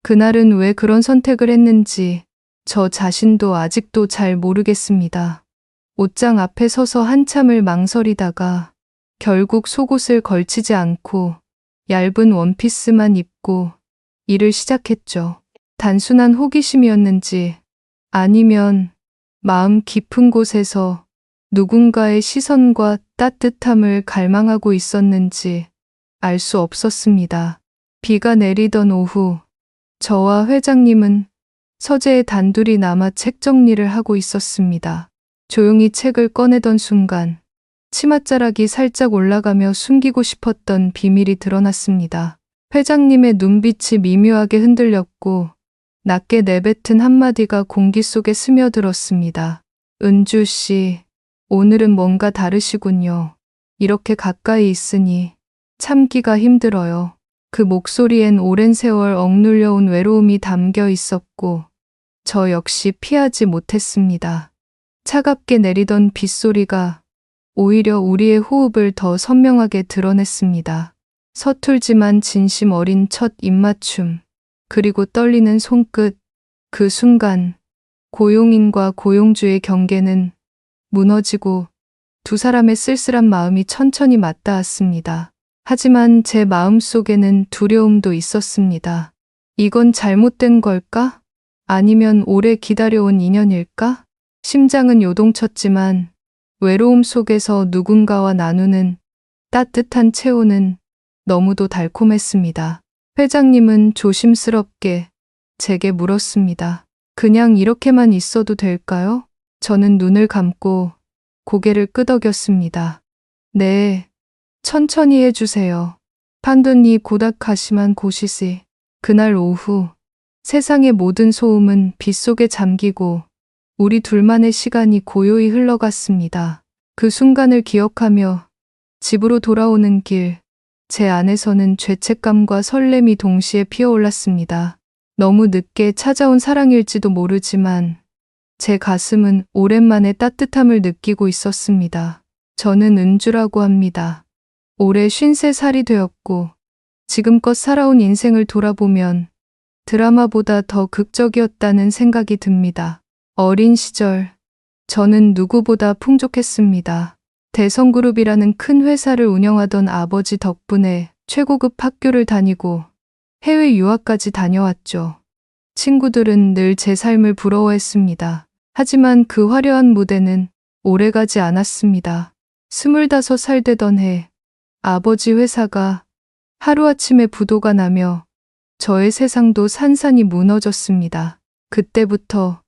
그날은 왜 그런 선택을 했는지 저 자신도 아직도 잘 모르겠습니다. 옷장 앞에 서서 한참을 망설이다가 결국 속옷을 걸치지 않고 얇은 원피스만 입고 일을 시작했죠. 단순한 호기심이었는지 아니면 마음 깊은 곳에서 누군가의 시선과 따뜻함을 갈망하고 있었는지 알 수 없었습니다. 비가 내리던 오후, 저와 회장님은 서재에 단둘이 남아 책 정리를 하고 있었습니다. 조용히 책을 꺼내던 순간 치맛자락이 살짝 올라가며 숨기고 싶었던 비밀이 드러났습니다. 회장님의 눈빛이 미묘하게 흔들렸고 낮게 내뱉은 한마디가 공기 속에 스며들었습니다. 은주 씨, 오늘은 뭔가 다르시군요. 이렇게 가까이 있으니 참기가 힘들어요. 그 목소리엔 오랜 세월 억눌려온 외로움이 담겨 있었고 저 역시 피하지 못했습니다. 차갑게 내리던 빗소리가 오히려 우리의 호흡을 더 선명하게 드러냈습니다. 서툴지만 진심 어린 첫 입맞춤, 그리고 떨리는 손끝, 그 순간 고용인과 고용주의 경계는 무너지고 두 사람의 쓸쓸한 마음이 천천히 맞닿았습니다. 하지만 제 마음속에는 두려움도 있었습니다. 이건 잘못된 걸까? 아니면 오래 기다려온 인연일까? 심장은 요동쳤지만 외로움 속에서 누군가와 나누는 따뜻한 체온은 너무도 달콤했습니다. 회장님은 조심스럽게 제게 물었습니다. 그냥 이렇게만 있어도 될까요? 저는 눈을 감고 고개를 끄덕였습니다. 네, 천천히 해주세요. 판돈이 고다카시만 고시시. 그날 오후 세상의 모든 소음은 빗속에 잠기고 우리 둘만의 시간이 고요히 흘러갔습니다. 그 순간을 기억하며 집으로 돌아오는 길, 제 안에서는 죄책감과 설렘이 동시에 피어올랐습니다. 너무 늦게 찾아온 사랑일지도 모르지만 제 가슴은 오랜만에 따뜻함을 느끼고 있었습니다. 저는 은주라고 합니다. 올해 53살이 되었고 지금껏 살아온 인생을 돌아보면 드라마보다 더 극적이었다는 생각이 듭니다. 어린 시절, 저는 누구보다 풍족했습니다. 대성그룹이라는 큰 회사를 운영하던 아버지 덕분에 최고급 학교를 다니고 해외 유학까지 다녀왔죠. 친구들은 늘 제 삶을 부러워했습니다. 하지만 그 화려한 무대는 오래가지 않았습니다. 25살 되던 해, 아버지 회사가 하루아침에 부도가 나며 저의 세상도 산산이 무너졌습니다. 그때부터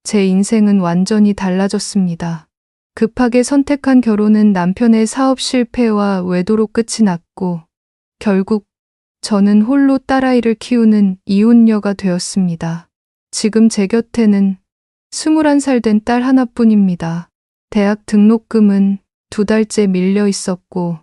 제 인생은 완전히 달라졌습니다. 급하게 선택한 결혼은 남편의 사업 실패와 외도로 끝이 났고 결국 저는 홀로 딸아이를 키우는 이혼녀가 되었습니다. 지금 제 곁에는 21살 된 딸 하나뿐입니다. 대학 등록금은 2달째 밀려 있었고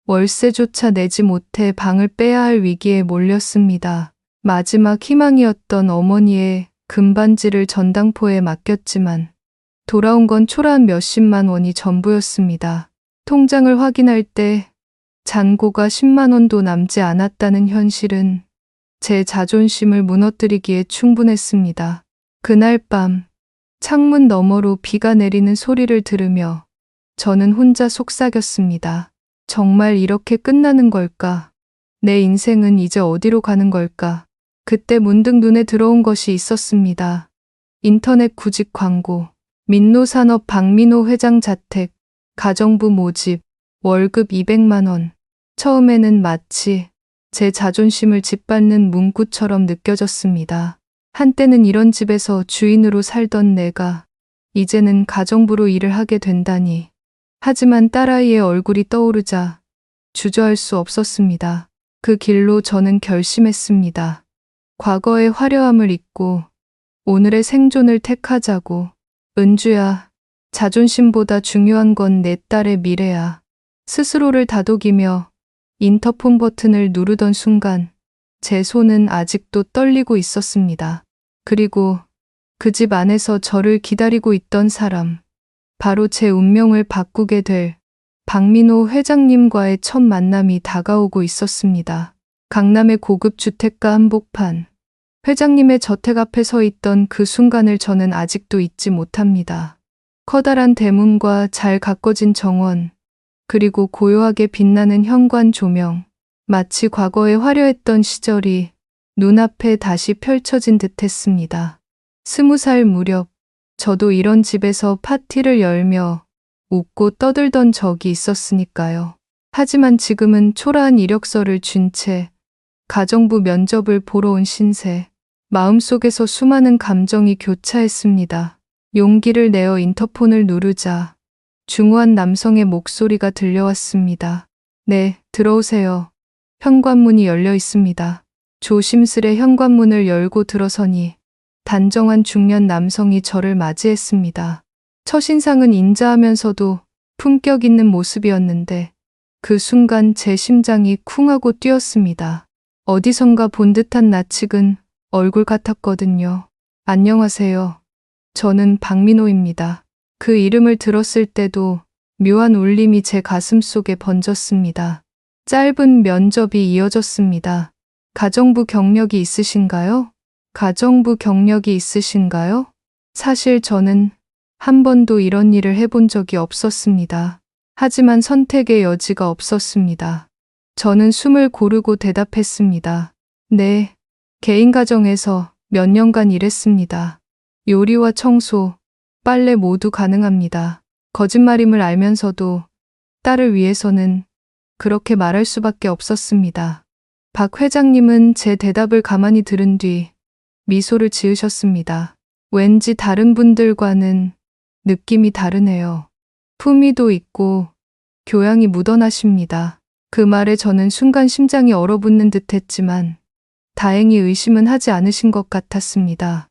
월세조차 내지 못해 방을 빼야 할 위기에 몰렸습니다. 마지막 희망이었던 어머니의 금반지를 전당포에 맡겼지만 돌아온 건 초라한 몇십만 원이 전부였습니다. 통장을 확인할 때 잔고가 10만 원도 남지 않았다는 현실은 제 자존심을 무너뜨리기에 충분했습니다. 그날 밤 창문 너머로 비가 내리는 소리를 들으며 저는 혼자 속삭였습니다. 정말 이렇게 끝나는 걸까? 내 인생은 이제 어디로 가는 걸까? 그때 문득 눈에 들어온 것이 있었습니다. 인터넷 구직 광고, 민노산업 박민호 회장 자택, 가정부 모집, 월급 200만 원. 처음에는 마치 제 자존심을 짓밟는 문구처럼 느껴졌습니다. 한때는 이런 집에서 주인으로 살던 내가 이제는 가정부로 일을 하게 된다니. 하지만 딸아이의 얼굴이 떠오르자 주저할 수 없었습니다. 그 길로 저는 결심했습니다. 과거의 화려함을 잊고 오늘의 생존을 택하자고. 은주야, 자존심보다 중요한 건 내 딸의 미래야. 스스로를 다독이며 인터폰 버튼을 누르던 순간 제 손은 아직도 떨리고 있었습니다. 그리고 그 집 안에서 저를 기다리고 있던 사람, 바로 제 운명을 바꾸게 될 박민호 회장님과의 첫 만남이 다가오고 있었습니다. 강남의 고급 주택가 한복판, 회장님의 저택 앞에 서 있던 그 순간을 저는 아직도 잊지 못합니다. 커다란 대문과 잘 가꿔진 정원, 그리고 고요하게 빛나는 현관 조명, 마치 과거에 화려했던 시절이 눈앞에 다시 펼쳐진 듯 했습니다. 20살 무렵, 저도 이런 집에서 파티를 열며 웃고 떠들던 적이 있었으니까요. 하지만 지금은 초라한 이력서를 쥔 채 가정부 면접을 보러 온 신세, 마음속에서 수많은 감정이 교차했습니다. 용기를 내어 인터폰을 누르자 중후한 남성의 목소리가 들려왔습니다. 네, 들어오세요. 현관문이 열려 있습니다. 조심스레 현관문을 열고 들어서니 단정한 중년 남성이 저를 맞이했습니다. 첫인상은 인자하면서도 품격 있는 모습이었는데 그 순간 제 심장이 쿵 하고 뛰었습니다. 어디선가 본 듯한 낯익은 얼굴 같았거든요. 안녕하세요. 저는 박민호입니다. 그 이름을 들었을 때도 묘한 울림이 제 가슴 속에 번졌습니다. 짧은 면접이 이어졌습니다. 가정부 경력이 있으신가요? 가정부 경력이 있으신가요? 사실 저는 한 번도 이런 일을 해본 적이 없었습니다. 하지만 선택의 여지가 없었습니다. 저는 숨을 고르고 대답했습니다. 네, 개인 가정에서 몇 년간 일했습니다. 요리와 청소, 빨래 모두 가능합니다. 거짓말임을 알면서도 딸을 위해서는 그렇게 말할 수밖에 없었습니다. 박 회장님은 제 대답을 가만히 들은 뒤 미소를 지으셨습니다. 왠지 다른 분들과는 느낌이 다르네요. 품위도 있고 교양이 묻어나십니다. 그 말에 저는 순간 심장이 얼어붙는 듯 했지만 다행히 의심은 하지 않으신 것 같았습니다.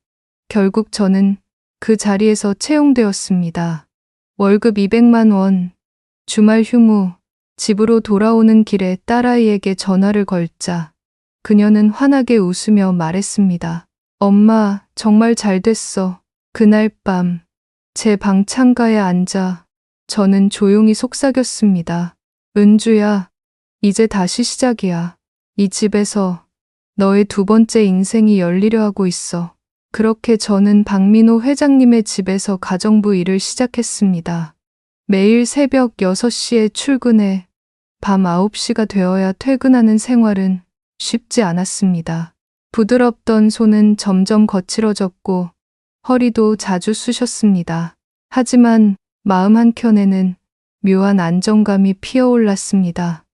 결국 저는 그 자리에서 채용되었습니다. 월급 200만 원, 주말 휴무, 집으로 돌아오는 길에 딸아이에게 전화를 걸자 그녀는 환하게 웃으며 말했습니다. 엄마, 정말 잘 됐어. 그날 밤, 제 방 창가에 앉아 저는 조용히 속삭였습니다. 은주야, 이제 다시 시작이야. 이 집에서 너의 두 번째 인생이 열리려 하고 있어. 그렇게 저는 박민호 회장님의 집에서 가정부 일을 시작했습니다. 매일 새벽 6시에 출근해 밤 9시가 되어야 퇴근하는 생활은 쉽지 않았습니다. 부드럽던 손은 점점 거칠어졌고 허리도 자주 쑤셨습니다. 하지만 마음 한켠에는 묘한 안정감이 피어올랐습니다.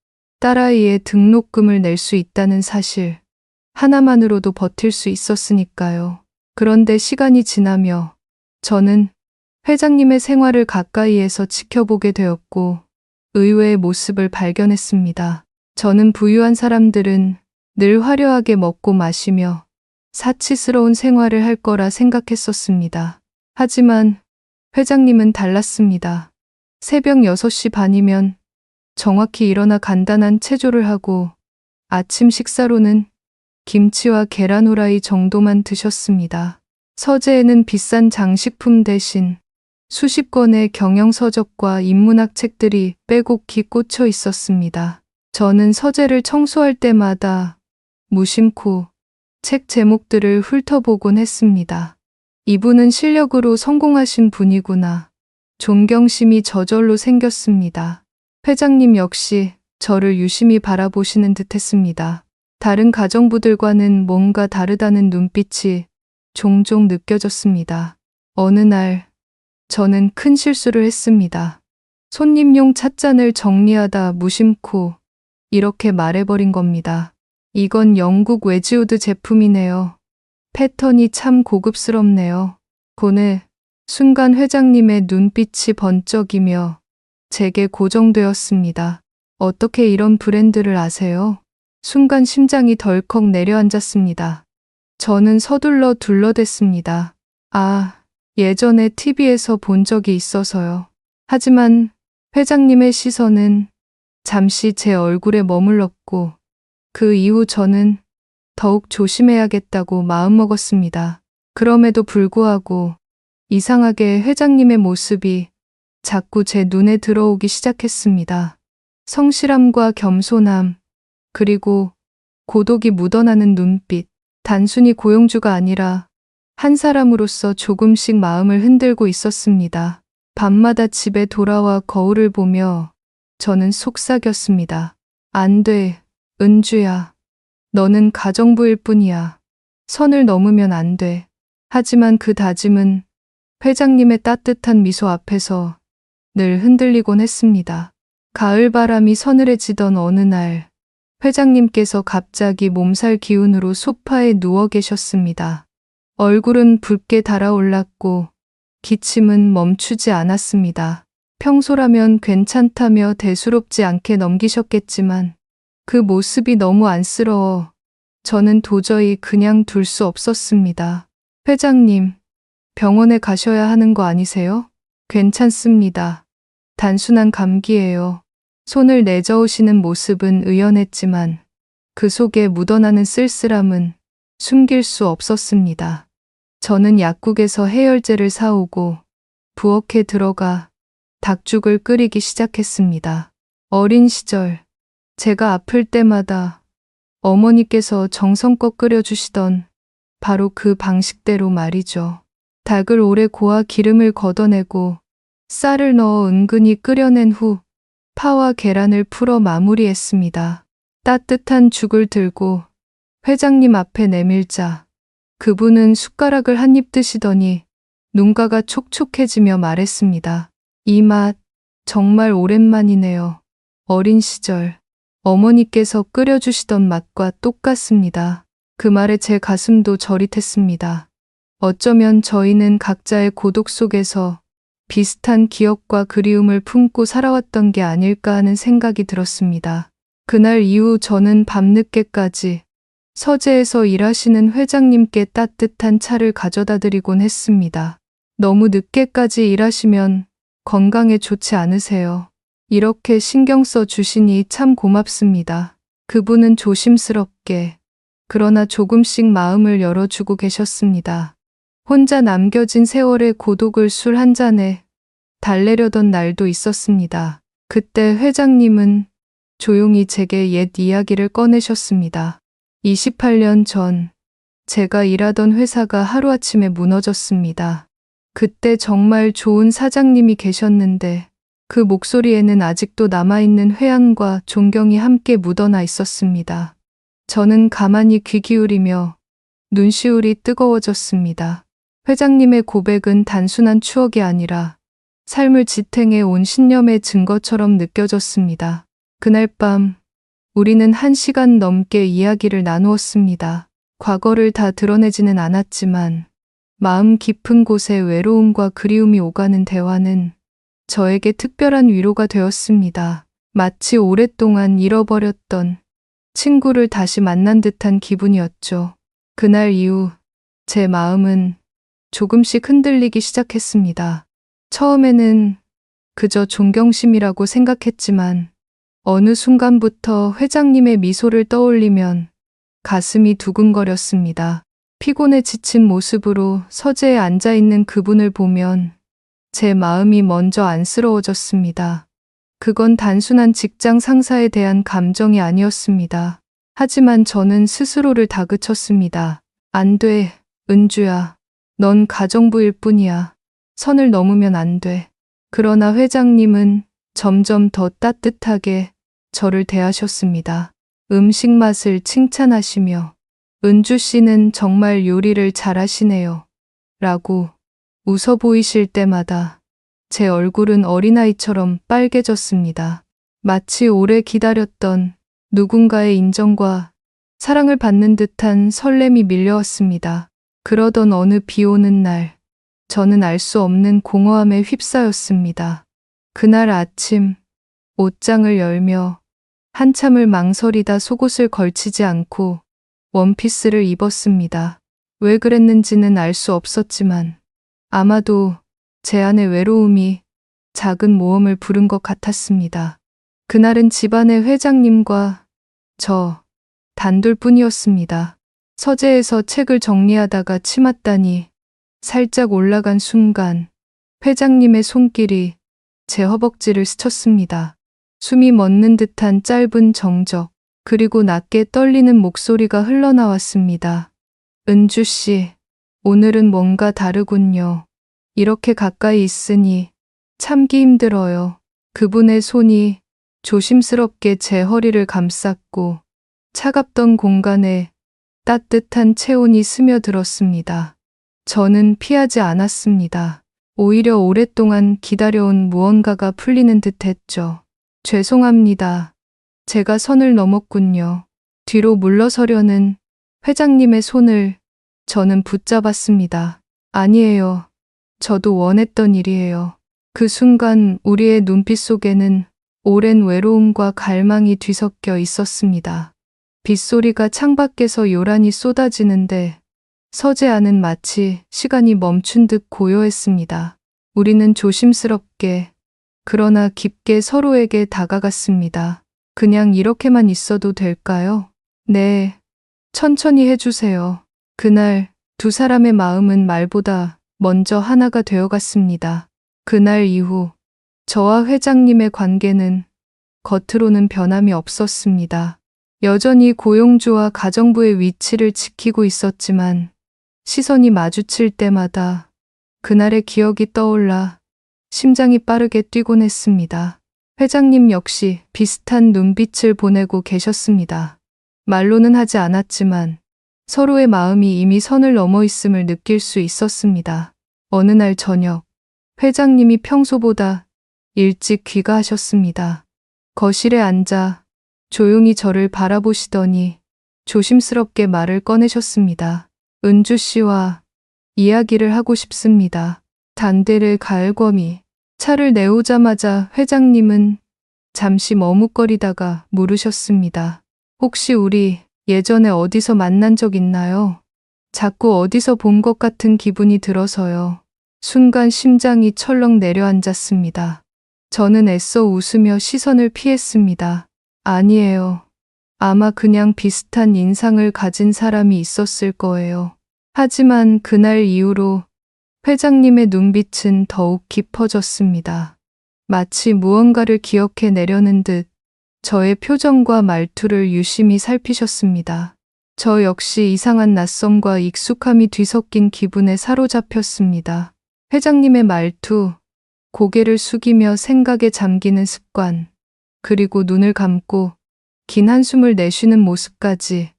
딸아이의 등록금을 낼 수 있다는 사실 하나만으로도 버틸 수 있었으니까요. 그런데 시간이 지나며 저는 회장님의 생활을 가까이에서 지켜보게 되었고 의외의 모습을 발견했습니다. 저는 부유한 사람들은 늘 화려하게 먹고 마시며 사치스러운 생활을 할 거라 생각했었습니다. 하지만 회장님은 달랐습니다. 새벽 6시 반이면 정확히 일어나 간단한 체조를 하고 아침 식사로는 김치와 계란 후라이 정도만 드셨습니다. 서재에는 비싼 장식품 대신 수십 권의 경영서적과 인문학 책들이 빼곡히 꽂혀 있었습니다. 저는 서재를 청소할 때마다 무심코 책 제목들을 훑어보곤 했습니다. 이분은 실력으로 성공하신 분이구나. 존경심이 저절로 생겼습니다. 회장님 역시 저를 유심히 바라보시는 듯 했습니다. 다른 가정부들과는 뭔가 다르다는 눈빛이 종종 느껴졌습니다. 어느 날 저는 큰 실수를 했습니다. 손님용 찻잔을 정리하다 무심코 이렇게 말해버린 겁니다. 이건 영국 웨지우드 제품이네요. 패턴이 참 고급스럽네요. 고네. 순간 회장님의 눈빛이 번쩍이며 제게 고정되었습니다. 어떻게 이런 브랜드를 아세요? 순간 심장이 덜컥 내려앉았습니다. 저는 서둘러 둘러댔습니다. 아, 예전에 TV에서 본 적이 있어서요. 하지만 회장님의 시선은 잠시 제 얼굴에 머물렀고 그 이후 저는 더욱 조심해야겠다고 마음먹었습니다. 그럼에도 불구하고 이상하게 회장님의 모습이 자꾸 제 눈에 들어오기 시작했습니다. 성실함과 겸손함, 그리고 고독이 묻어나는 눈빛. 단순히 고용주가 아니라 한 사람으로서 조금씩 마음을 흔들고 있었습니다. 밤마다 집에 돌아와 거울을 보며 저는 속삭였습니다. 안 돼, 은주야. 너는 가정부일 뿐이야. 선을 넘으면 안 돼. 하지만 그 다짐은 회장님의 따뜻한 미소 앞에서 늘 흔들리곤 했습니다. 가을바람이 서늘해지던 어느 날, 회장님께서 갑자기 몸살 기운으로 소파에 누워 계셨습니다. 얼굴은 붉게 달아올랐고 기침은 멈추지 않았습니다. 평소라면 괜찮다며 대수롭지 않게 넘기셨겠지만 그 모습이 너무 안쓰러워 저는 도저히 그냥 둘 수 없었습니다. 회장님, 병원에 가셔야 하는 거 아니세요? 괜찮습니다. 단순한 감기예요. 손을 내저으시는 모습은 의연했지만 그 속에 묻어나는 쓸쓸함은 숨길 수 없었습니다. 저는 약국에서 해열제를 사오고 부엌에 들어가 닭죽을 끓이기 시작했습니다. 어린 시절 제가 아플 때마다 어머니께서 정성껏 끓여주시던 바로 그 방식대로 말이죠. 닭을 오래 고아 기름을 걷어내고 쌀을 넣어 은근히 끓여낸 후 파와 계란을 풀어 마무리했습니다. 따뜻한 죽을 들고 회장님 앞에 내밀자 그분은 숟가락을 한 입 드시더니 눈가가 촉촉해지며 말했습니다. 이 맛 정말 오랜만이네요. 어린 시절 어머니께서 끓여주시던 맛과 똑같습니다. 그 말에 제 가슴도 저릿했습니다. 어쩌면 저희는 각자의 고독 속에서 비슷한 기억과 그리움을 품고 살아왔던 게 아닐까 하는 생각이 들었습니다. 그날 이후 저는 밤늦게까지 서재에서 일하시는 회장님께 따뜻한 차를 가져다 드리곤 했습니다. 너무 늦게까지 일하시면 건강에 좋지 않으세요. 이렇게 신경 써 주시니 참 고맙습니다. 그분은 조심스럽게 그러나 조금씩 마음을 열어주고 계셨습니다. 혼자 남겨진 세월의 고독을 술 한 잔에 달래려던 날도 있었습니다. 그때 회장님은 조용히 제게 옛 이야기를 꺼내셨습니다. 28년 전 제가 일하던 회사가 하루아침에 무너졌습니다. 그때 정말 좋은 사장님이 계셨는데 그 목소리에는 아직도 남아있는 회한과 존경이 함께 묻어나 있었습니다. 저는 가만히 귀 기울이며 눈시울이 뜨거워졌습니다. 회장님의 고백은 단순한 추억이 아니라 삶을 지탱해 온 신념의 증거처럼 느껴졌습니다. 그날 밤 우리는 1시간 넘게 이야기를 나누었습니다. 과거를 다 드러내지는 않았지만 마음 깊은 곳에 외로움과 그리움이 오가는 대화는 저에게 특별한 위로가 되었습니다. 마치 오랫동안 잃어버렸던 친구를 다시 만난 듯한 기분이었죠. 그날 이후 제 마음은 조금씩 흔들리기 시작했습니다. 처음에는 그저 존경심이라고 생각했지만 어느 순간부터 회장님의 미소를 떠올리면 가슴이 두근거렸습니다. 피곤해 지친 모습으로 서재에 앉아있는 그분을 보면 제 마음이 먼저 안쓰러워졌습니다. 그건 단순한 직장 상사에 대한 감정이 아니었습니다. 하지만 저는 스스로를 다그쳤습니다. 안 돼, 은주야. 넌 가정부일 뿐이야. 선을 넘으면 안 돼. 그러나 회장님은 점점 더 따뜻하게 저를 대하셨습니다. 음식 맛을 칭찬하시며 은주 씨는 정말 요리를 잘하시네요. 라고 웃어 보이실 때마다 제 얼굴은 어린아이처럼 빨개졌습니다. 마치 오래 기다렸던 누군가의 인정과 사랑을 받는 듯한 설렘이 밀려왔습니다. 그러던 어느 비 오는 날, 저는 알 수 없는 공허함에 휩싸였습니다. 그날 아침, 옷장을 열며 한참을 망설이다 속옷을 걸치지 않고 원피스를 입었습니다. 왜 그랬는지는 알 수 없었지만 아마도 제 안의 외로움이 작은 모험을 부른 것 같았습니다. 그날은 집안의 회장님과 저 단둘뿐이었습니다. 서재에서 책을 정리하다가 치맛단이 살짝 올라간 순간 회장님의 손길이 제 허벅지를 스쳤습니다. 숨이 멎는 듯한 짧은 정적, 그리고 낮게 떨리는 목소리가 흘러나왔습니다. 은주 씨, 오늘은 뭔가 다르군요. 이렇게 가까이 있으니 참기 힘들어요. 그분의 손이 조심스럽게 제 허리를 감쌌고 차갑던 공간에 따뜻한 체온이 스며들었습니다. 저는 피하지 않았습니다. 오히려 오랫동안 기다려온 무언가가 풀리는 듯 했죠. 죄송합니다. 제가 선을 넘었군요. 뒤로 물러서려는 회장님의 손을 저는 붙잡았습니다. 아니에요. 저도 원했던 일이에요. 그 순간 우리의 눈빛 속에는 오랜 외로움과 갈망이 뒤섞여 있었습니다. 빗소리가 창밖에서 요란히 쏟아지는데 서재안은 마치 시간이 멈춘 듯 고요했습니다. 우리는 조심스럽게 그러나 깊게 서로에게 다가갔습니다. 그냥 이렇게만 있어도 될까요? 네, 천천히 해주세요. 그날 두 사람의 마음은 말보다 먼저 하나가 되어갔습니다. 그날 이후 저와 회장님의 관계는 겉으로는 변함이 없었습니다. 여전히 고용주와 가정부의 위치를 지키고 있었지만 시선이 마주칠 때마다 그날의 기억이 떠올라 심장이 빠르게 뛰곤 했습니다. 회장님 역시 비슷한 눈빛을 보내고 계셨습니다. 말로는 하지 않았지만 서로의 마음이 이미 선을 넘어 있음을 느낄 수 있었습니다. 어느 날 저녁, 회장님이 평소보다 일찍 귀가하셨습니다. 거실에 앉아 조용히 저를 바라보시더니 조심스럽게 말을 꺼내셨습니다. 은주 씨와 이야기를 하고 싶습니다. 단대를 가을거미 차를 내오자마자 회장님은 잠시 머뭇거리다가 물으셨습니다. 혹시 우리 예전에 어디서 만난 적 있나요? 자꾸 어디서 본 것 같은 기분이 들어서요. 순간 심장이 철렁 내려앉았습니다. 저는 애써 웃으며 시선을 피했습니다. 아니에요. 아마 그냥 비슷한 인상을 가진 사람이 있었을 거예요. 하지만 그날 이후로 회장님의 눈빛은 더욱 깊어졌습니다. 마치 무언가를 기억해 내려는 듯 저의 표정과 말투를 유심히 살피셨습니다. 저 역시 이상한 낯섦과 익숙함이 뒤섞인 기분에 사로잡혔습니다. 회장님의 말투, 고개를 숙이며 생각에 잠기는 습관, 그리고 눈을 감고 긴 한숨을 내쉬는 모습까지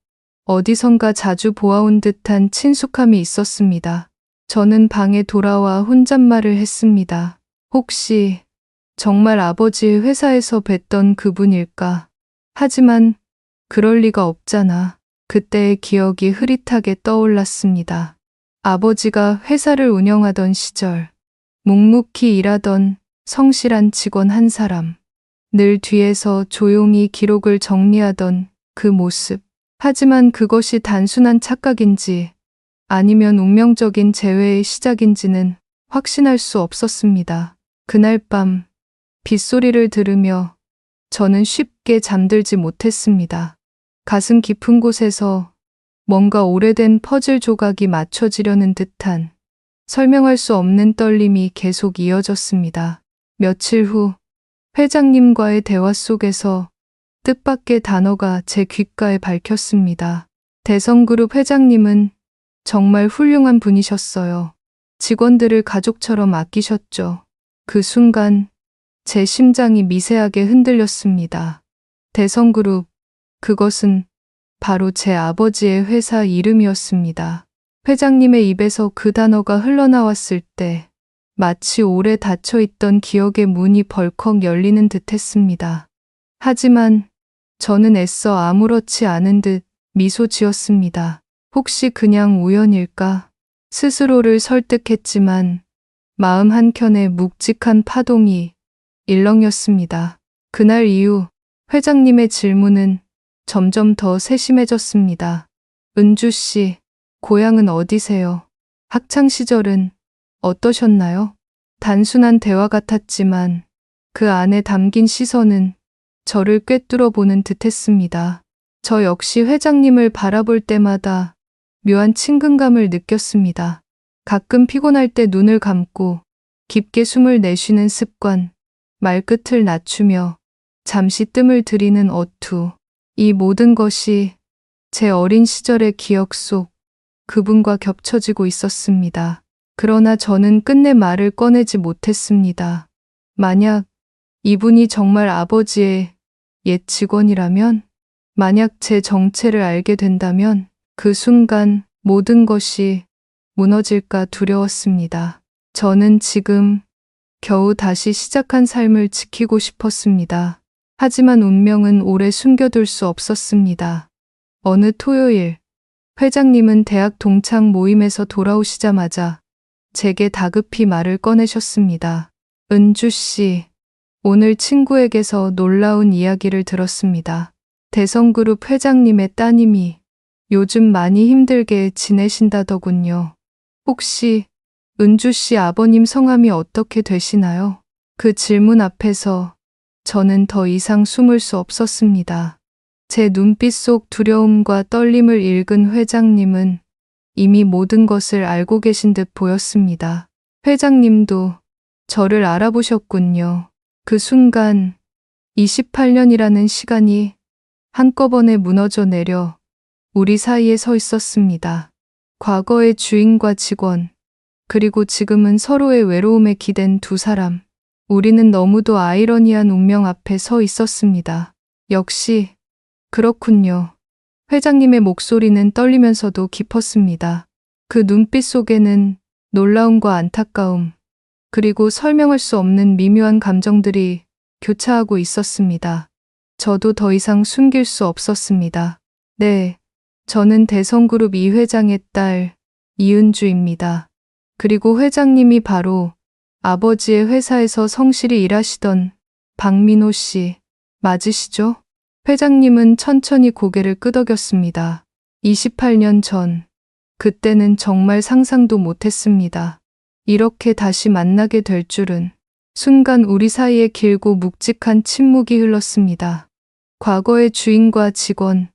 어디선가 자주 보아온 듯한 친숙함이 있었습니다. 저는 방에 돌아와 혼잣말을 했습니다. 혹시 정말 아버지의 회사에서 뵀던 그분일까? 하지만 그럴 리가 없잖아. 그때의 기억이 흐릿하게 떠올랐습니다. 아버지가 회사를 운영하던 시절, 묵묵히 일하던 성실한 직원 한 사람, 늘 뒤에서 조용히 기록을 정리하던 그 모습. 하지만 그것이 단순한 착각인지 아니면 운명적인 재회의 시작인지는 확신할 수 없었습니다. 그날 밤 빗소리를 들으며 저는 쉽게 잠들지 못했습니다. 가슴 깊은 곳에서 뭔가 오래된 퍼즐 조각이 맞춰지려는 듯한 설명할 수 없는 떨림이 계속 이어졌습니다. 며칠 후 회장님과의 대화 속에서 뜻밖의 단어가 제 귓가에 밝혔습니다. 대성그룹 회장님은 정말 훌륭한 분이셨어요. 직원들을 가족처럼 아끼셨죠. 그 순간 제 심장이 미세하게 흔들렸습니다. 대성그룹, 그것은 바로 제 아버지의 회사 이름이었습니다. 회장님의 입에서 그 단어가 흘러나왔을 때 마치 오래 닫혀있던 기억의 문이 벌컥 열리는 듯 했습니다. 하지만 저는 애써 아무렇지 않은 듯 미소 지었습니다. 혹시 그냥 우연일까? 스스로를 설득했지만 마음 한켠에 묵직한 파동이 일렁였습니다. 그날 이후 회장님의 질문은 점점 더 세심해졌습니다. 은주 씨, 고향은 어디세요? 학창 시절은 어떠셨나요? 단순한 대화 같았지만 그 안에 담긴 시선은 저를 꿰뚫어 보는 듯했습니다. 저 역시 회장님을 바라볼 때마다 묘한 친근감을 느꼈습니다. 가끔 피곤할 때 눈을 감고 깊게 숨을 내쉬는 습관, 말끝을 낮추며 잠시 뜸을 들이는 어투, 이 모든 것이 제 어린 시절의 기억 속 그분과 겹쳐지고 있었습니다. 그러나 저는 끝내 말을 꺼내지 못했습니다. 만약 이분이 정말 아버지의 옛 직원이라면, 만약 제 정체를 알게 된다면 그 순간 모든 것이 무너질까 두려웠습니다. 저는 지금 겨우 다시 시작한 삶을 지키고 싶었습니다. 하지만 운명은 오래 숨겨둘 수 없었습니다. 어느 토요일, 회장님은 대학 동창 모임에서 돌아오시자마자 제게 다급히 말을 꺼내셨습니다. 은주 씨, 오늘 친구에게서 놀라운 이야기를 들었습니다. 대성그룹 회장님의 따님이 요즘 많이 힘들게 지내신다더군요. 혹시 은주 씨 아버님 성함이 어떻게 되시나요? 그 질문 앞에서 저는 더 이상 숨을 수 없었습니다. 제 눈빛 속 두려움과 떨림을 읽은 회장님은 이미 모든 것을 알고 계신 듯 보였습니다. 회장님도 저를 알아보셨군요. 그 순간 28년이라는 시간이 한꺼번에 무너져 내려 우리 사이에 서 있었습니다. 과거의 주인과 직원, 그리고 지금은 서로의 외로움에 기댄 두 사람. 우리는 너무도 아이러니한 운명 앞에 서 있었습니다. 역시 그렇군요. 회장님의 목소리는 떨리면서도 깊었습니다. 그 눈빛 속에는 놀라움과 안타까움, 그리고 설명할 수 없는 미묘한 감정들이 교차하고 있었습니다. 저도 더 이상 숨길 수 없었습니다. 네, 저는 대성그룹 이 회장의 딸 이은주입니다. 그리고 회장님이 바로 아버지의 회사에서 성실히 일하시던 박민호 씨 맞으시죠? 회장님은 천천히 고개를 끄덕였습니다. 28년 전, 그때는 정말 상상도 못했습니다. 이렇게 다시 만나게 될 줄은. 순간 우리 사이에 길고 묵직한 침묵이 흘렀습니다. 과거의 주인과 직원,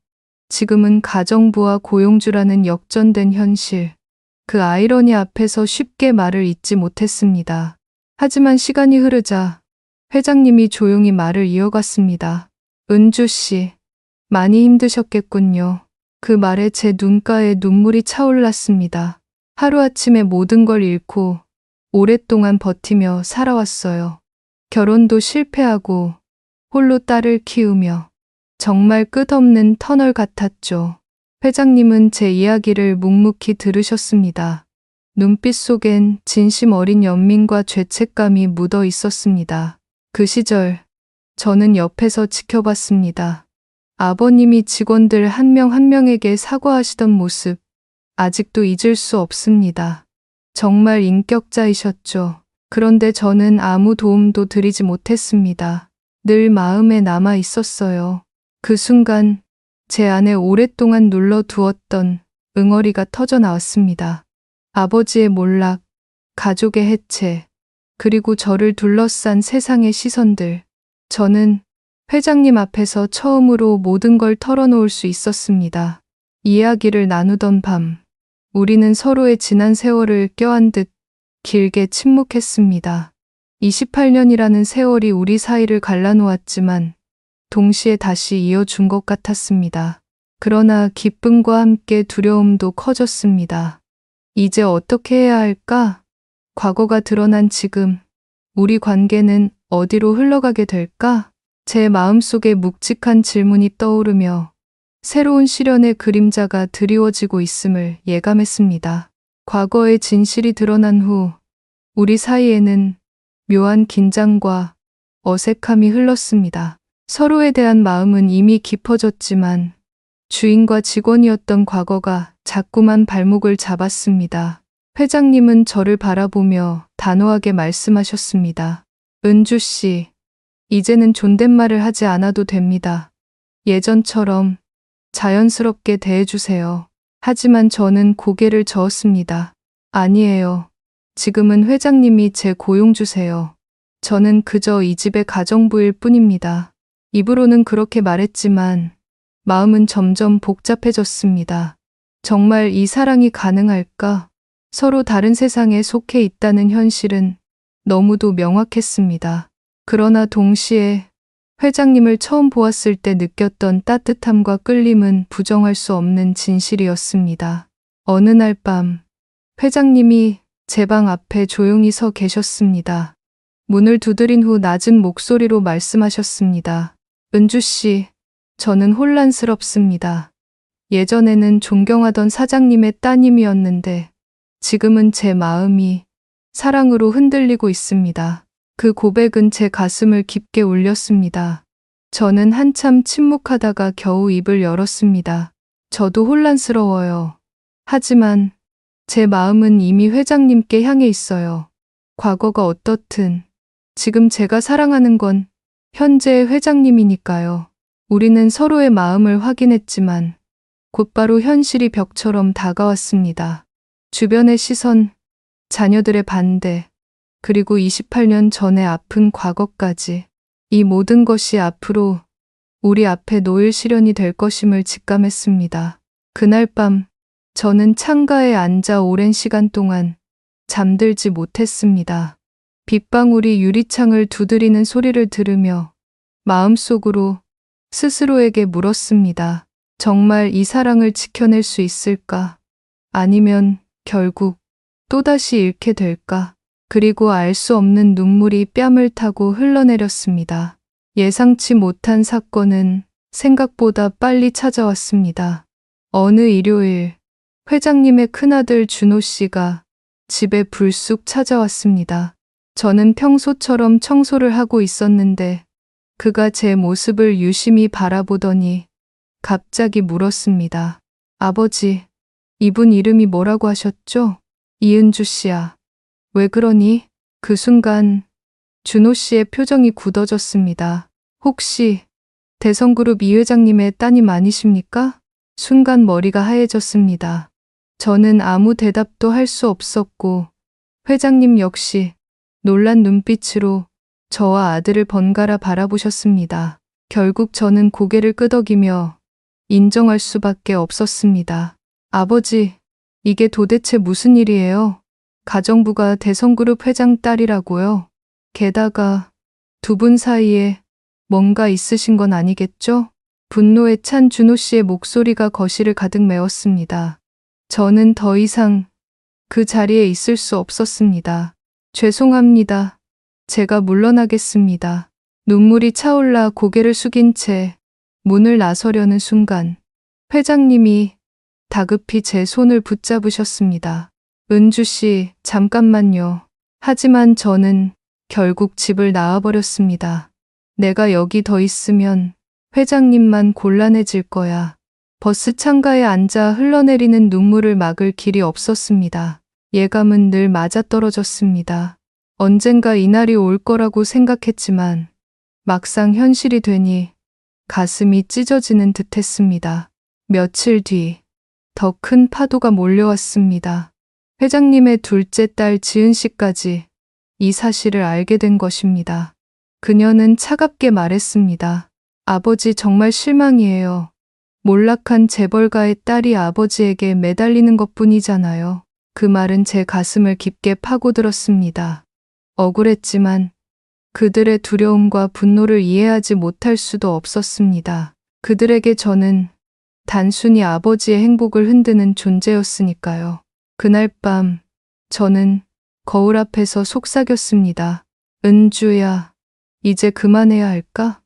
지금은 가정부와 고용주라는 역전된 현실. 그 아이러니 앞에서 쉽게 말을 잇지 못했습니다. 하지만 시간이 흐르자 회장님이 조용히 말을 이어갔습니다. 은주 씨, 많이 힘드셨겠군요. 그 말에 제 눈가에 눈물이 차올랐습니다. 하루아침에 모든 걸 잃고 오랫동안 버티며 살아왔어요. 결혼도 실패하고 홀로 딸을 키우며 정말 끝없는 터널 같았죠. 회장님은 제 이야기를 묵묵히 들으셨습니다. 눈빛 속엔 진심 어린 연민과 죄책감이 묻어 있었습니다. 그 시절 저는 옆에서 지켜봤습니다. 아버님이 직원들 한 명 한 명에게 사과하시던 모습, 아직도 잊을 수 없습니다. 정말 인격자이셨죠. 그런데 저는 아무 도움도 드리지 못했습니다. 늘 마음에 남아 있었어요. 그 순간 제 안에 오랫동안 눌러두었던 응어리가 터져 나왔습니다. 아버지의 몰락, 가족의 해체, 그리고 저를 둘러싼 세상의 시선들. 저는 회장님 앞에서 처음으로 모든 걸 털어놓을 수 있었습니다. 이야기를 나누던 밤, 우리는 서로의 지난 세월을 껴안 듯 길게 침묵했습니다. 28년이라는 세월이 우리 사이를 갈라놓았지만 동시에 다시 이어준 것 같았습니다. 그러나 기쁨과 함께 두려움도 커졌습니다. 이제 어떻게 해야 할까? 과거가 드러난 지금, 우리 관계는 어디로 흘러가게 될까? 제 마음속에 묵직한 질문이 떠오르며 새로운 시련의 그림자가 드리워지고 있음을 예감했습니다. 과거의 진실이 드러난 후 우리 사이에는 묘한 긴장과 어색함이 흘렀습니다. 서로에 대한 마음은 이미 깊어졌지만 주인과 직원이었던 과거가 자꾸만 발목을 잡았습니다. 회장님은 저를 바라보며 단호하게 말씀하셨습니다. 은주 씨, 이제는 존댓말을 하지 않아도 됩니다. 예전처럼 자연스럽게 대해주세요. 하지만 저는 고개를 저었습니다. 아니에요. 지금은 회장님이 제 고용주세요. 저는 그저 이 집의 가정부일 뿐입니다. 입으로는 그렇게 말했지만 마음은 점점 복잡해졌습니다. 정말 이 사랑이 가능할까? 서로 다른 세상에 속해 있다는 현실은 너무도 명확했습니다. 그러나 동시에 회장님을 처음 보았을 때 느꼈던 따뜻함과 끌림은 부정할 수 없는 진실이었습니다. 어느 날 밤, 회장님이 제 방 앞에 조용히 서 계셨습니다. 문을 두드린 후 낮은 목소리로 말씀하셨습니다. 은주 씨, 저는 혼란스럽습니다. 예전에는 존경하던 사장님의 따님이었는데 지금은 제 마음이 사랑으로 흔들리고 있습니다. 그 고백은 제 가슴을 깊게 울렸습니다. 저는 한참 침묵하다가 겨우 입을 열었습니다. 저도 혼란스러워요. 하지만 제 마음은 이미 회장님께 향해 있어요. 과거가 어떻든 지금 제가 사랑하는 건 현재의 회장님이니까요. 우리는 서로의 마음을 확인했지만 곧바로 현실이 벽처럼 다가왔습니다. 주변의 시선, 자녀들의 반대, 그리고 28년 전의 아픈 과거까지. 이 모든 것이 앞으로 우리 앞에 놓일 시련이 될 것임을 직감했습니다. 그날 밤, 저는 창가에 앉아 오랜 시간 동안 잠들지 못했습니다. 빗방울이 유리창을 두드리는 소리를 들으며 마음속으로 스스로에게 물었습니다. 정말 이 사랑을 지켜낼 수 있을까? 아니면 결국 또다시 잃게 될까? 그리고 알 수 없는 눈물이 뺨을 타고 흘러내렸습니다. 예상치 못한 사건은 생각보다 빨리 찾아왔습니다. 어느 일요일, 회장님의 큰아들 준호 씨가 집에 불쑥 찾아왔습니다. 저는 평소처럼 청소를 하고 있었는데 그가 제 모습을 유심히 바라보더니 갑자기 물었습니다. 아버지, 이분 이름이 뭐라고 하셨죠? 이은주 씨야. 왜 그러니? 그 순간 준호 씨의 표정이 굳어졌습니다. 혹시 대성그룹 이 회장님의 따님 아니십니까? 순간 머리가 하얘졌습니다. 저는 아무 대답도 할 수 없었고 회장님 역시 놀란 눈빛으로 저와 아들을 번갈아 바라보셨습니다. 결국 저는 고개를 끄덕이며 인정할 수밖에 없었습니다. 아버지, 이게 도대체 무슨 일이에요? 가정부가 대성그룹 회장 딸이라고요? 게다가 두 분 사이에 뭔가 있으신 건 아니겠죠? 분노에 찬 준호 씨의 목소리가 거실을 가득 메웠습니다. 저는 더 이상 그 자리에 있을 수 없었습니다. 죄송합니다. 제가 물러나겠습니다. 눈물이 차올라 고개를 숙인 채 문을 나서려는 순간 회장님이 다급히 제 손을 붙잡으셨습니다. 은주 씨, 잠깐만요. 하지만 저는 결국 집을 나와버렸습니다. 내가 여기 더 있으면 회장님만 곤란해질 거야. 버스 창가에 앉아 흘러내리는 눈물을 막을 길이 없었습니다. 예감은 늘 맞아떨어졌습니다. 언젠가 이날이 올 거라고 생각했지만 막상 현실이 되니 가슴이 찢어지는 듯 했습니다. 며칠 뒤, 더 큰 파도가 몰려왔습니다. 회장님의 둘째 딸 지은 씨까지 이 사실을 알게 된 것입니다. 그녀는 차갑게 말했습니다. 아버지 정말 실망이에요. 몰락한 재벌가의 딸이 아버지에게 매달리는 것뿐이잖아요. 그 말은 제 가슴을 깊게 파고들었습니다. 억울했지만 그들의 두려움과 분노를 이해하지 못할 수도 없었습니다. 그들에게 저는 단순히 아버지의 행복을 흔드는 존재였으니까요. 그날 밤 저는 거울 앞에서 속삭였습니다. 은주야, 이제 그만해야 할까?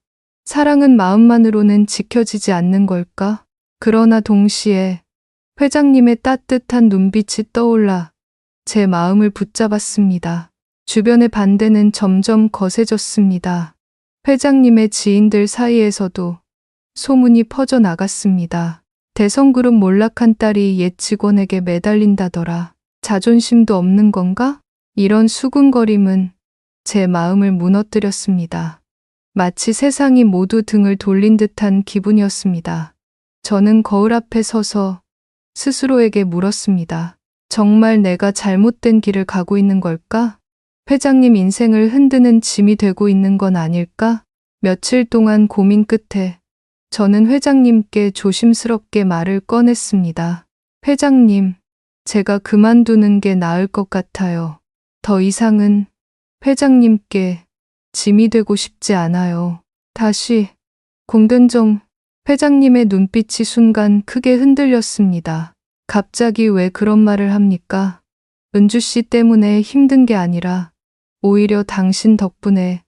사랑은 마음만으로는 지켜지지 않는 걸까? 그러나 동시에 회장님의 따뜻한 눈빛이 떠올라 제 마음을 붙잡았습니다. 주변의 반대는 점점 거세졌습니다. 회장님의 지인들 사이에서도 소문이 퍼져나갔습니다. 대성그룹 몰락한 딸이 옛 직원에게 매달린다더라. 자존심도 없는 건가? 이런 수군거림은 제 마음을 무너뜨렸습니다. 마치 세상이 모두 등을 돌린 듯한 기분이었습니다. 저는 거울 앞에 서서 스스로에게 물었습니다. 정말 내가 잘못된 길을 가고 있는 걸까? 회장님 인생을 흔드는 짐이 되고 있는 건 아닐까? 며칠 동안 고민 끝에 저는 회장님께 조심스럽게 말을 꺼냈습니다. 회장님, 제가 그만두는 게 나을 것 같아요. 더 이상은 회장님께 짐이 되고 싶지 않아요. 다시 공든정 회장님의 눈빛이 순간 크게 흔들렸습니다. 갑자기 왜 그런 말을 합니까? 은주 씨 때문에 힘든 게 아니라 오히려 당신 덕분에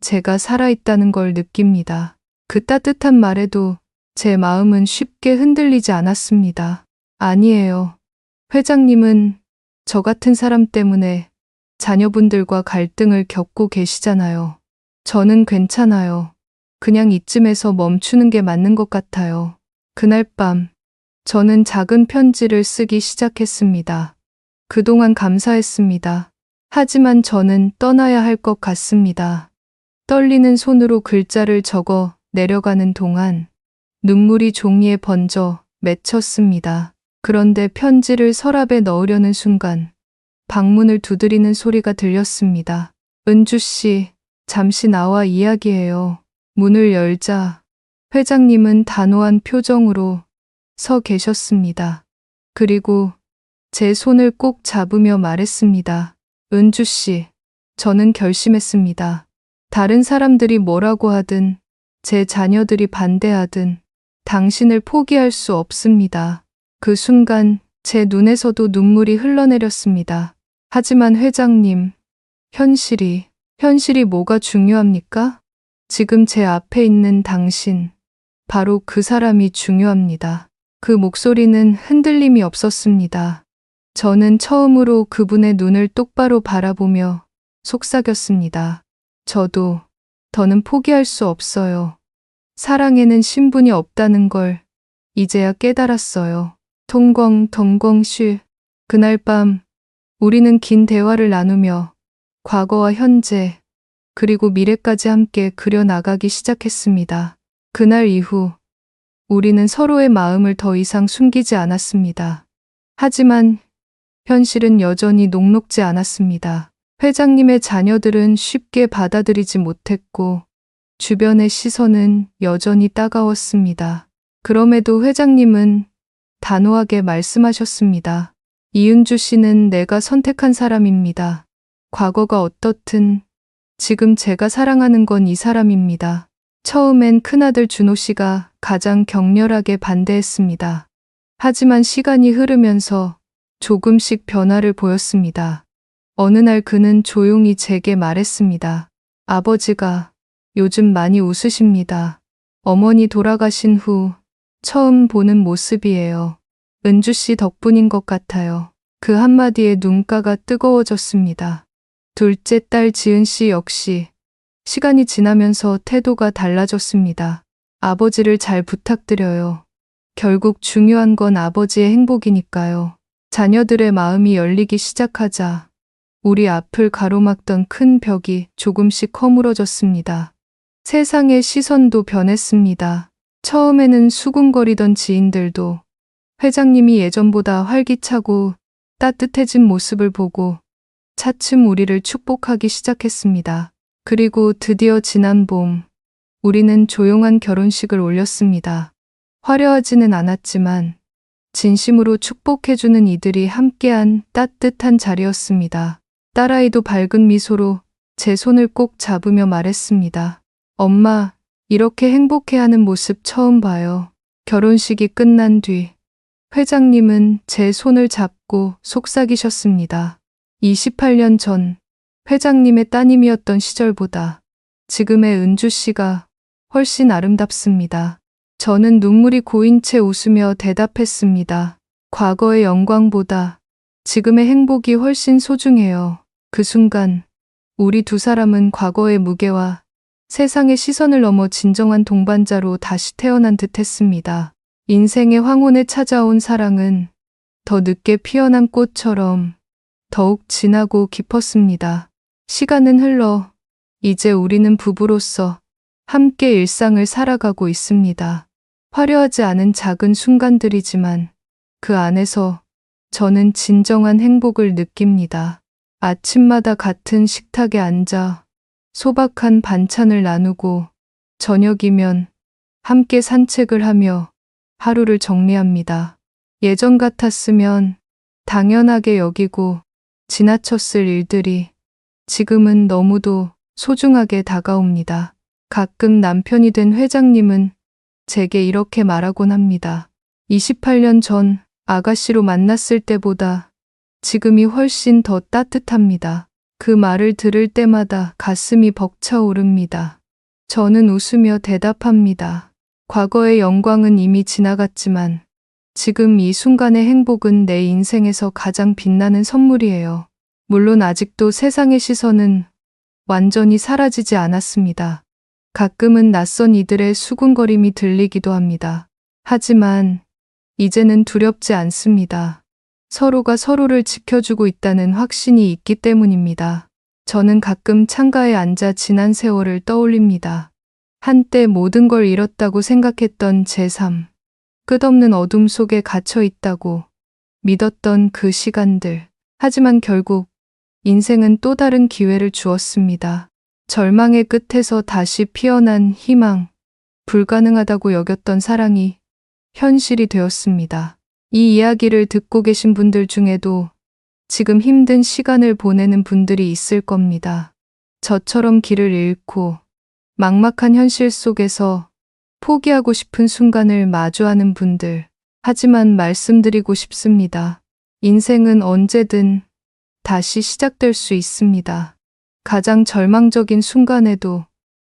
제가 살아있다는 걸 느낍니다. 그 따뜻한 말에도 제 마음은 쉽게 흔들리지 않았습니다. 아니에요. 회장님은 저 같은 사람 때문에 자녀분들과 갈등을 겪고 계시잖아요. 저는 괜찮아요. 그냥 이쯤에서 멈추는 게 맞는 것 같아요. 그날 밤, 저는 작은 편지를 쓰기 시작했습니다. 그동안 감사했습니다. 하지만 저는 떠나야 할 것 같습니다. 떨리는 손으로 글자를 적어 내려가는 동안 눈물이 종이에 번져 맺혔습니다. 그런데 편지를 서랍에 넣으려는 순간 방문을 두드리는 소리가 들렸습니다. 은주 씨, 잠시 나와 이야기해요. 문을 열자 회장님은 단호한 표정으로 서 계셨습니다. 그리고 제 손을 꼭 잡으며 말했습니다. 은주 씨, 저는 결심했습니다. 다른 사람들이 뭐라고 하든, 제 자녀들이 반대하든, 당신을 포기할 수 없습니다. 그 순간 제 눈에서도 눈물이 흘러내렸습니다. 하지만 회장님, 현실이 뭐가 중요합니까? 지금 제 앞에 있는 당신, 바로 그 사람이 중요합니다. 그 목소리는 흔들림이 없었습니다. 저는 처음으로 그분의 눈을 똑바로 바라보며 속삭였습니다. 저도, 더는 포기할 수 없어요. 사랑에는 신분이 없다는 걸 이제야 깨달았어요. 동공쉬. 그날 밤, 우리는 긴 대화를 나누며 과거와 현재, 그리고 미래까지 함께 그려나가기 시작했습니다. 그날 이후, 우리는 서로의 마음을 더 이상 숨기지 않았습니다. 하지만 현실은 여전히 녹록지 않았습니다. 회장님의 자녀들은 쉽게 받아들이지 못했고, 주변의 시선은 여전히 따가웠습니다. 그럼에도 회장님은 단호하게 말씀하셨습니다. 이은주 씨는 내가 선택한 사람입니다. 과거가 어떻든 지금 제가 사랑하는 건 이 사람입니다. 처음엔 큰아들 준호 씨가 가장 격렬하게 반대했습니다. 하지만 시간이 흐르면서 조금씩 변화를 보였습니다. 어느 날 그는 조용히 제게 말했습니다. 아버지가 요즘 많이 웃으십니다. 어머니 돌아가신 후 처음 보는 모습이에요. 은주 씨 덕분인 것 같아요. 그 한마디에 눈가가 뜨거워졌습니다. 둘째 딸 지은 씨 역시 시간이 지나면서 태도가 달라졌습니다. 아버지를 잘 부탁드려요. 결국 중요한 건 아버지의 행복이니까요. 자녀들의 마음이 열리기 시작하자 우리 앞을 가로막던 큰 벽이 조금씩 허물어졌습니다. 세상의 시선도 변했습니다. 처음에는 수군거리던 지인들도 회장님이 예전보다 활기차고 따뜻해진 모습을 보고 차츰 우리를 축복하기 시작했습니다. 그리고 드디어 지난 봄, 우리는 조용한 결혼식을 올렸습니다. 화려하지는 않았지만 진심으로 축복해주는 이들이 함께한 따뜻한 자리였습니다. 딸아이도 밝은 미소로 제 손을 꼭 잡으며 말했습니다. 엄마, 이렇게 행복해하는 모습 처음 봐요. 결혼식이 끝난 뒤 회장님은 제 손을 잡고 속삭이셨습니다. 28년 전 회장님의 따님이었던 시절보다 지금의 은주 씨가 훨씬 아름답습니다. 저는 눈물이 고인 채 웃으며 대답했습니다. 과거의 영광보다 지금의 행복이 훨씬 소중해요. 그 순간 우리 두 사람은 과거의 무게와 세상의 시선을 넘어 진정한 동반자로 다시 태어난 듯 했습니다. 인생의 황혼에 찾아온 사랑은 더 늦게 피어난 꽃처럼 더욱 진하고 깊었습니다. 시간은 흘러 이제 우리는 부부로서 함께 일상을 살아가고 있습니다. 화려하지 않은 작은 순간들이지만 그 안에서 저는 진정한 행복을 느낍니다. 아침마다 같은 식탁에 앉아 소박한 반찬을 나누고 저녁이면 함께 산책을 하며 하루를 정리합니다. 예전 같았으면 당연하게 여기고 지나쳤을 일들이 지금은 너무도 소중하게 다가옵니다. 가끔 남편이 된 회장님은 제게 이렇게 말하곤 합니다. 28년 전 아가씨로 만났을 때보다 지금이 훨씬 더 따뜻합니다. 그 말을 들을 때마다 가슴이 벅차오릅니다. 저는 웃으며 대답합니다. 과거의 영광은 이미 지나갔지만 지금 이 순간의 행복은 내 인생에서 가장 빛나는 선물이에요. 물론 아직도 세상의 시선은 완전히 사라지지 않았습니다. 가끔은 낯선 이들의 수군거림이 들리기도 합니다. 하지만 이제는 두렵지 않습니다. 서로가 서로를 지켜주고 있다는 확신이 있기 때문입니다. 저는 가끔 창가에 앉아 지난 세월을 떠올립니다. 한때 모든 걸 잃었다고 생각했던 제 삶, 끝없는 어둠 속에 갇혀 있다고 믿었던 그 시간들. 하지만 결국 인생은 또 다른 기회를 주었습니다. 절망의 끝에서 다시 피어난 희망, 불가능하다고 여겼던 사랑이 현실이 되었습니다. 이 이야기를 듣고 계신 분들 중에도 지금 힘든 시간을 보내는 분들이 있을 겁니다. 저처럼 길을 잃고 막막한 현실 속에서 포기하고 싶은 순간을 마주하는 분들. 하지만 말씀드리고 싶습니다. 인생은 언제든 다시 시작될 수 있습니다. 가장 절망적인 순간에도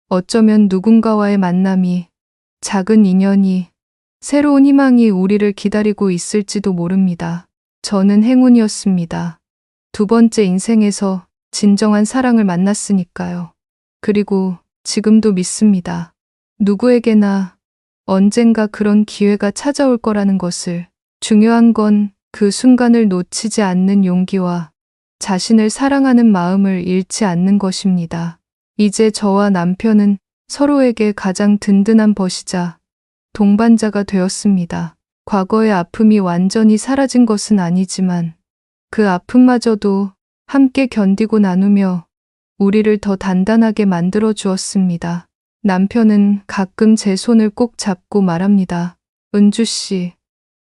어쩌면 누군가와의 만남이, 작은 인연이, 새로운 희망이 우리를 기다리고 있을지도 모릅니다. 저는 행운이었습니다. 두 번째 인생에서 진정한 사랑을 만났으니까요. 그리고 지금도 믿습니다. 누구에게나 언젠가 그런 기회가 찾아올 거라는 것을. 중요한 건 그 순간을 놓치지 않는 용기와 자신을 사랑하는 마음을 잃지 않는 것입니다. 이제 저와 남편은 서로에게 가장 든든한 벗이자 동반자가 되었습니다. 과거의 아픔이 완전히 사라진 것은 아니지만 그 아픔마저도 함께 견디고 나누며 우리를 더 단단하게 만들어 주었습니다. 남편은 가끔 제 손을 꼭 잡고 말합니다. 은주 씨,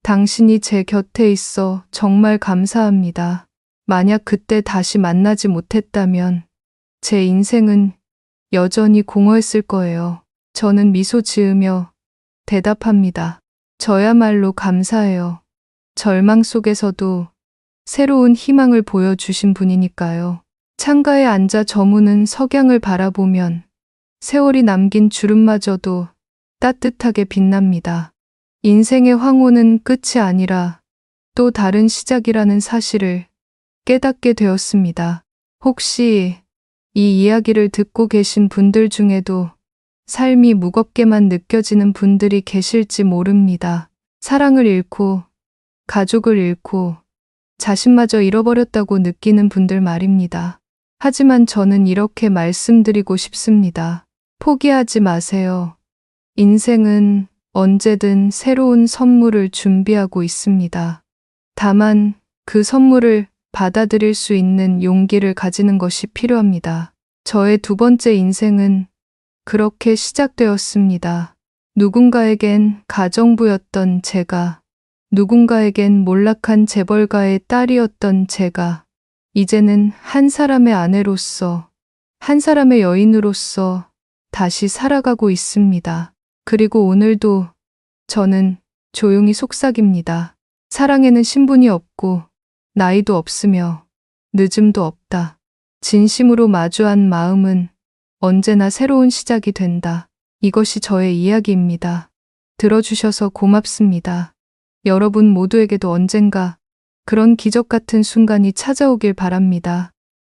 당신이 제 곁에 있어 정말 감사합니다. 만약 그때 다시 만나지 못했다면 제 인생은 여전히 공허했을 거예요. 저는 미소 지으며 대답합니다. 저야말로 감사해요. 절망 속에서도 새로운 희망을 보여주신 분이니까요. 창가에 앉아 저무는 석양을 바라보면 세월이 남긴 주름마저도 따뜻하게 빛납니다. 인생의 황혼은 끝이 아니라 또 다른 시작이라는 사실을 깨닫게 되었습니다. 혹시 이 이야기를 듣고 계신 분들 중에도 삶이 무겁게만 느껴지는 분들이 계실지 모릅니다. 사랑을 잃고, 가족을 잃고, 자신마저 잃어버렸다고 느끼는 분들 말입니다. 하지만 저는 이렇게 말씀드리고 싶습니다. 포기하지 마세요. 인생은 언제든 새로운 선물을 준비하고 있습니다. 다만 그 선물을 받아들일 수 있는 용기를 가지는 것이 필요합니다. 저의 두 번째 인생은 그렇게 시작되었습니다. 누군가에겐 가정부였던 제가, 누군가에겐 몰락한 재벌가의 딸이었던 제가, 이제는 한 사람의 아내로서, 한 사람의 여인으로서 다시 살아가고 있습니다. 그리고 오늘도 저는 조용히 속삭입니다. 사랑에는 신분이 없고 나이도 없으며 늦음도 없다. 진심으로 마주한 마음은 언제나 새로운 시작이 된다. 이것이 저의 이야기입니다. 들어주셔서 고맙습니다. 여러분 모두에게도 언젠가 그런 기적 같은 순간이 찾아오길 바랍니다.